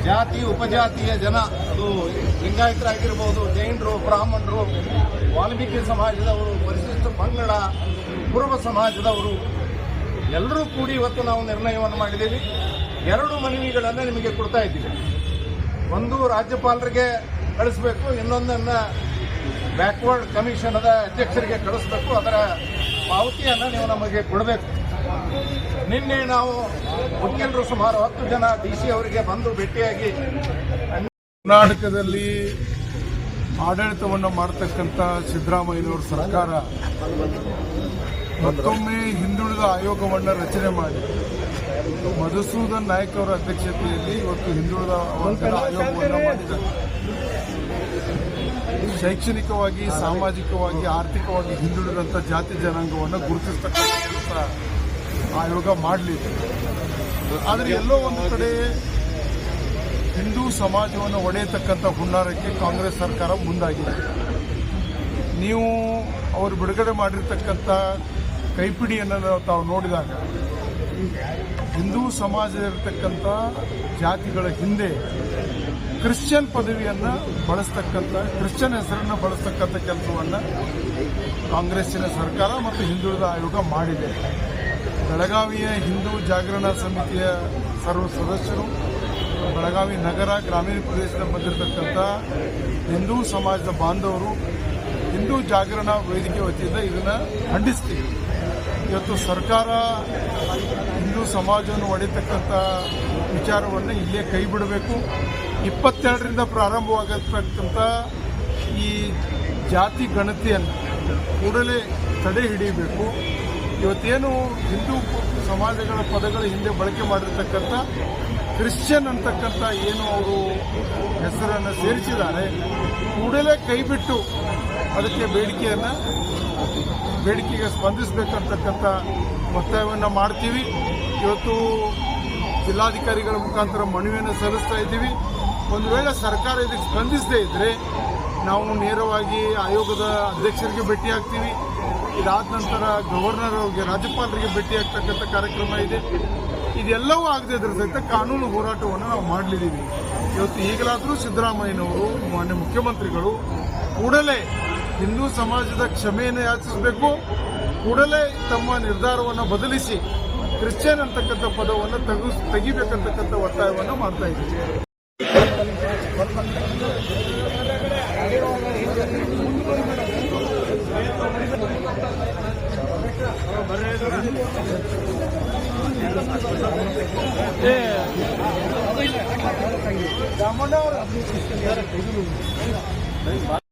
ಜಾತಿ ಉಪಜಾತಿಯ ಜನ, ಅದು ಲಿಂಗಾಯತರಾಗಿರ್ಬೋದು, ಜೈನರು, ಬ್ರಾಹ್ಮಣರು, ವಾಲ್ಮೀಕಿ ಸಮಾಜದವರು, ಪರಿಶಿಷ್ಟ ಪಂಗಡ, ಕುರುಬ ಸಮಾಜದವರು ಎಲ್ಲರೂ ಕೂಡಿ ಇವತ್ತು ನಾವು ನಿರ್ಣಯವನ್ನು ಮಾಡಿದ್ದೀವಿ. 2 ಮನವಿಗಳನ್ನು ನಿಮಗೆ ಕೊಡ್ತಾ ಇದ್ದೀವಿ. ಒಂದು ರಾಜ್ಯಪಾಲರಿಗೆ ಕಳಿಸಬೇಕು, ಇನ್ನೊಂದನ್ನು ಬ್ಯಾಕ್ವರ್ಡ್ ಕಮಿಷನದ ಅಧ್ಯಕ್ಷರಿಗೆ ಕಳಿಸಬೇಕು. ಅದರ ಪಾವತಿಯನ್ನು ನೀವು ನಮಗೆ ಕೊಡಬೇಕು. ನಿನ್ನೆ ನಾವು ವಕೀಲರು ಸುಮಾರು 10 ಜನ DC ಅವರಿಗೆ ಬಂದು ಭೇಟಿಯಾಗಿ ಕರ್ನಾಟಕದಲ್ಲಿ ಆಡಳಿತವನ್ನು ಮಾಡತಕ್ಕಂಥ ಸಿದ್ದರಾಮಯ್ಯನವರ ಸರ್ಕಾರ ಮತ್ತೊಮ್ಮೆ ಹಿಂದುಳಿದ ಆಯೋಗವನ್ನು ರಚನೆ ಮಾಡಿ ಮಧುಸೂದನ್ ನಾಯಕ್ ಅವರ ಅಧ್ಯಕ್ಷತೆಯಲ್ಲಿ ಇವತ್ತು ಹಿಂದುಳಿದ ವರ್ಗದ ಆಯೋಗವನ್ನು ಮಾಡಿದ್ದಾರೆ. ಶೈಕ್ಷಣಿಕವಾಗಿ, ಸಾಮಾಜಿಕವಾಗಿ, ಆರ್ಥಿಕವಾಗಿ ಹಿಂದುಳಿದಂಥ ಜಾತಿ ಜನಾಂಗವನ್ನು ಗುರುತಿಸತಕ್ಕಂಥ ಕೆಲಸ ಆಯೋಗ ಮಾಡಲಿದೆ. ಆದರೆ ಎಲ್ಲೋ ಒಂದು ಕಡೆ ಹಿಂದೂ ಸಮಾಜವನ್ನು ಒಡೆಯತಕ್ಕಂಥ ಹುನ್ನಾರಕ್ಕೆ ಕಾಂಗ್ರೆಸ್ ಸರ್ಕಾರ ಮುಂದಾಗಿದೆ. ನೀವು ಅವರು ಬಿಡುಗಡೆ ಮಾಡಿರ್ತಕ್ಕಂಥ ಕೈಪಿಡಿಯನ್ನು ತಾವು ನೋಡಿದಾಗ ಹಿಂದೂ ಸಮಾಜದಲ್ಲಿರ್ತಕ್ಕಂಥ ಜಾತಿಗಳ ಹಿಂದೆ ಕ್ರಿಶ್ಚಿಯನ್ ಪದವಿಯನ್ನು ಬಳಸ್ತಕ್ಕಂಥ, ಕ್ರಿಶ್ಚಿಯನ್ ಹೆಸರನ್ನು ಬಳಸ್ತಕ್ಕಂಥ ಕೆಲಸವನ್ನು ಕಾಂಗ್ರೆಸ್ಸಿನ ಸರ್ಕಾರ ಮತ್ತು ಹಿಂದುಳಿದ ಆಯೋಗ ಮಾಡಿದೆ. ಬೆಳಗಾವಿಯ ಹಿಂದೂ ಜಾಗರಣ ಸಮಿತಿಯ ಸರ್ವ ಸದಸ್ಯರು, ಬೆಳಗಾವಿ ನಗರ ಗ್ರಾಮೀಣ ಪ್ರದೇಶದ ಬಂದಿರತಕ್ಕಂಥ ಹಿಂದೂ ಸಮಾಜದ ಬಾಂಧವರು ಹಿಂದೂ ಜಾಗರಣ ವೇದಿಕೆ ವತಿಯಿಂದ ಇದನ್ನು ಖಂಡಿಸ್ತೀವಿ. ಇವತ್ತು ಸರ್ಕಾರ ಹಿಂದೂ ಸಮಾಜವನ್ನು ಒಡೆಯತಕ್ಕಂಥ ವಿಚಾರವನ್ನು ಇಲ್ಲೇ ಕೈ ಬಿಡಬೇಕು. 22ರಿಂದ ಪ್ರಾರಂಭವಾಗಿರ್ತಕ್ಕಂಥ ಈ ಜಾತಿ ಗಣತಿಯನ್ನು ಕೂಡಲೇ ತಡೆ ಹಿಡಿಯಬೇಕು. ಇವತ್ತೇನು ಹಿಂದೂ ಸಮಾಜಗಳ ಪದಗಳ ಹಿಂದೆ ಬಳಕೆ ಮಾಡಿರ್ತಕ್ಕಂಥ ಕ್ರಿಶ್ಚಿಯನ್ ಅಂತಕ್ಕಂಥ ಏನು ಅವರು ಹೆಸರನ್ನು ಸೇರಿಸಿದ್ದಾರೆ, ಕೂಡಲೇ ಕೈಬಿಟ್ಟು ಅದಕ್ಕೆ ಬೇಡಿಕೆಗೆ ಸ್ಪಂದಿಸಬೇಕಂತಕ್ಕಂಥ ಒತ್ತಾಯವನ್ನು ಮಾಡ್ತೀವಿ. ಇವತ್ತು ಜಿಲ್ಲಾಧಿಕಾರಿಗಳ ಮುಖಾಂತರ ಮನವಿಯನ್ನು ಸಲ್ಲಿಸ್ತಾ ಇದ್ದೀವಿ. ಒಂದು ವೇಳೆ ಸರ್ಕಾರ ಇದಕ್ಕೆ ಸ್ಪಂದಿಸದೇ ಇದ್ದರೆ ನಾವು ನೇರವಾಗಿ ಆಯೋಗದ ಅಧ್ಯಕ್ಷರಿಗೆ ಭೇಟಿಯಾಗ್ತೀವಿ. ಇದಾದ ನಂತರ ಗವರ್ನರ್ ಅವರಿಗೆ, ರಾಜ್ಯಪಾಲರಿಗೆ ಭೇಟಿಯಾಗ್ತಕ್ಕಂಥ ಕಾರ್ಯಕ್ರಮ ಇದೆ. ಇದೆಲ್ಲವೂ ಆಗದೇ ಇದ್ರೆ ಸಹಿತ ಕಾನೂನು ಹೋರಾಟವನ್ನು ನಾವು ಮಾಡಲಿದ್ದೀವಿ. ಇವತ್ತು ಈಗಲಾದರೂ ಸಿದ್ದರಾಮಯ್ಯನವರು, ಮಾನ್ಯ ಮುಖ್ಯಮಂತ್ರಿಗಳು ಕೂಡಲೇ ಹಿಂದೂ ಸಮಾಜದ ಕ್ಷಮೆಯನ್ನು ಯಾಚಿಸಬೇಕು. ಕೂಡಲೇ ತಮ್ಮ ನಿರ್ಧಾರವನ್ನು ಬದಲಿಸಿ ಕ್ರಿಶ್ಚಿಯನ್ ಅಂತಕ್ಕಂಥ ಪದವನ್ನು ತೆಗಿಬೇಕಂತಕ್ಕಂಥ ಒತ್ತಾಯವನ್ನು ಮಾಡ್ತಾ ಇದ್ದೀವಿ.